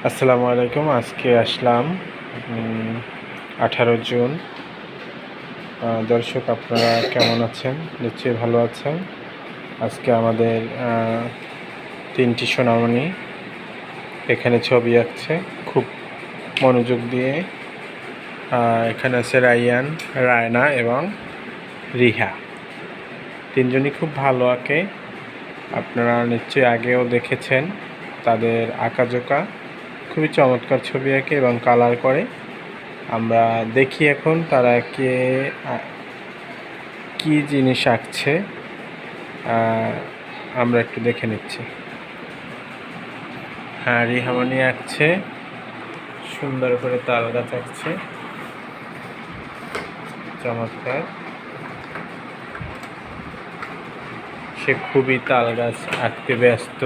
আসসালামু আলাইকুম। আজকে আসলাম 18 জুন। দর্শক আপনারা কেমন আছেন? নিশ্চয়ই ভালো আছেন। আজকে আমাদের 3টি সোনামণি এখানে ছবি আঁকছে খুব মনোযোগ দিয়ে। এখানে আছে রাইয়ান, রায়না এবং রিহা। তিনজনই খুব ভালো আঁকে। আপনারা নিশ্চয়ই আগেও দেখেছেন তাদের আঁকাঝোঁকা। খুবই চমৎকার ছবি আঁকে এবং কালার করে। আমরা দেখি এখন তারা কি জিনিস আঁকছে, আমরা একটু দেখে নিচ্ছি। হ্যাঁ, রিহামণি আঁকছে, সুন্দর করে তাল গাছ আঁকছে, চমৎকার। সে খুবই তাল গাছ আঁকতে ব্যস্ত,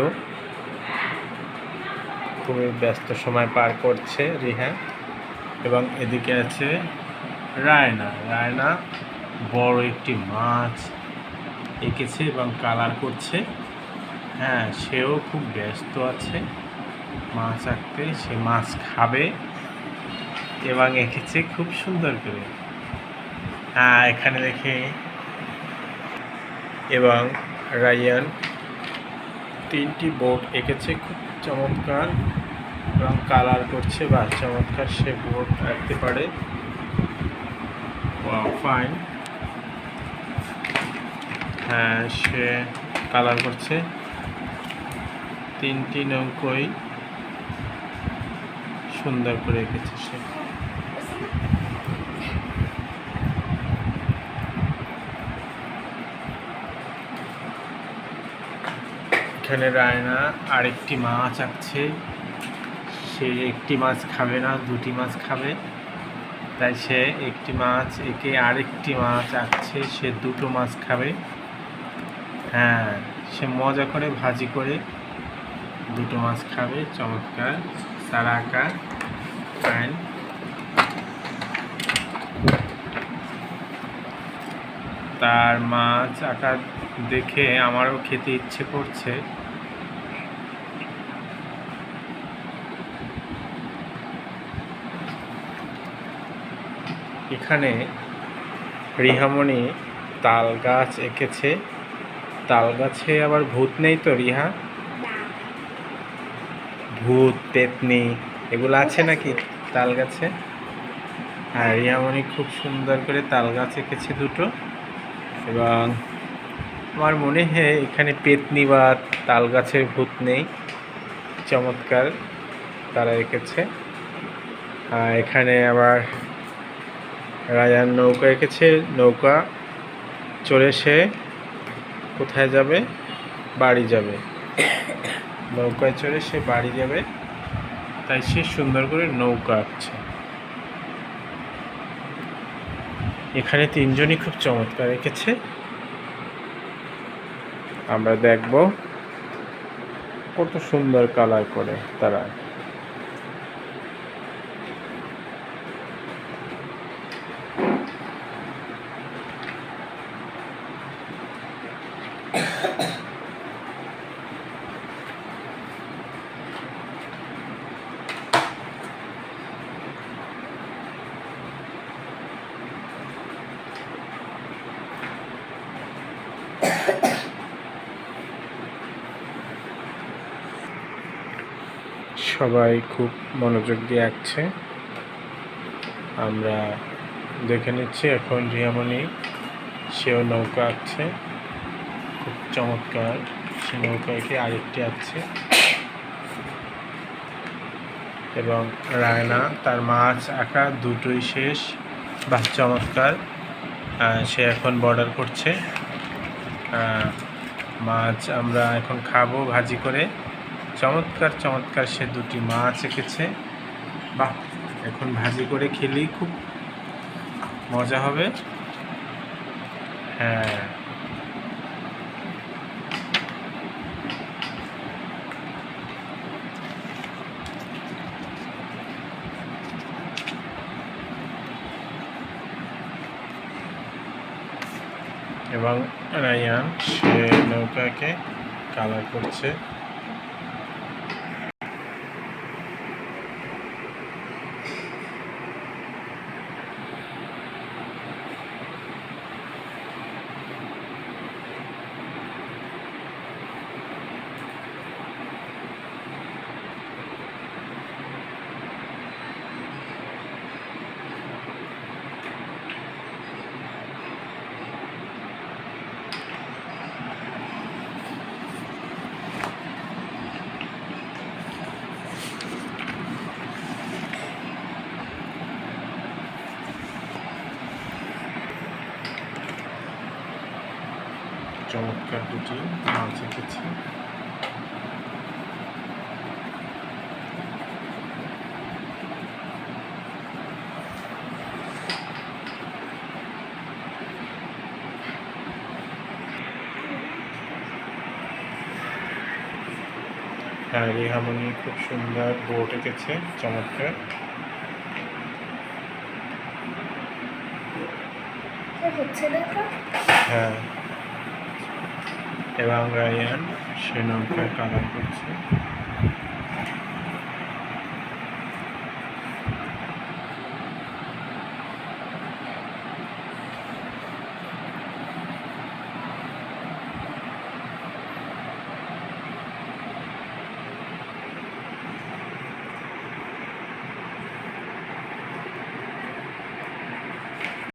খুবই ব্যস্ত সময় পার করছে রিহা। এবং এদিকে আছে রায়না। রায়না বড় একটি মাছ এঁকেছে এবং কালার করছে। হ্যাঁ, সেও খুব ব্যস্ত আছে মাছ আঁকতে। সে মাছ খাবে এবং এঁকেছে খুব সুন্দর করে। হ্যাঁ, এখানে দেখে। এবং রায়ান 3টি বোট এঁকেছে খুব চমৎকার এবং কালার করছে। বা চমৎকার, সে বোট আঁকতে পারে। ফাইন। হ্যাঁ, সে কালার করছে। 3টি নৌকোই সুন্দর করে এঁকেছে সে। এখানে রায়না আরেকটি মাছ আঁকছে। সে একটি মাছ খাবে না, 2টি মাছ খাবে। তাই সে একটি মাছ এঁকে আরেকটি মাছ আঁকছে, সে 2টো মাছ খাবে। হ্যাঁ, সে মজা করে ভাজি করে 2টো মাছ খাবে। চমৎকার, তার আঁকা ফাইন। তার মাছ আঁকা দেখে আমারও খেতে ইচ্ছে করছে। এখানে রিহামণি তাল গাছ এঁকেছে। তাল গাছে আবার ভূত নেই তো রিহা? ভূত পেতনি এগুলো আছে নাকি তাল গাছে? হ্যাঁ, রিহামণি খুব সুন্দর করে তাল গাছ এঁকেছে 2টো। এবং আমার মনে হয় এখানে পেতনি বা তাল গাছের ভূত নেই। চমৎকার তারা এঁকেছে। এখানে আবার রায়ান নৌকা এঁকেছে। নৌকা চড়ে সে কোথায় যাবে? বাড়ি যাবে। নৌকায় চড়ে সে বাড়ি যাবে, তাই সে সুন্দর করে নৌকা আঁকছে। এখানে 3জনই খুব চমৎকার এঁকেছে। আমরা দেখব কত সুন্দর কালার করে তারা। সবাই খুব মনোযোগ দিয়ে আঁকছে। আমরা দেখে নিচ্ছি এখন রিহামণি, সেও নৌকা আঁকছে খুব চমৎকার। সে নৌকা এঁকে আরেকটি আঁকছে। এবং রায়না তার মাছ আঁকা 2টোই শেষ। বা চমৎকার, সে এখন বর্ডার করছে। মাছ আমরা এখন খাবো ভাজি করে। চমৎকার চমৎকার সে 2টি মাছ এঁকেছে। বাহ, এখন ভাজি করে খেলেই খুব মজা হবে। হ্যাঁ, এবং রায়ান সে নৌকাকে কালার করছে। চমৎকার দুটি মাছ এঁকেছে। হ্যাঁ, রিহামণি খুব সুন্দর বোট এঁকেছে, চমৎকার। হ্যাঁ, এবং রায়ান সে নৌকায় কালার করছে।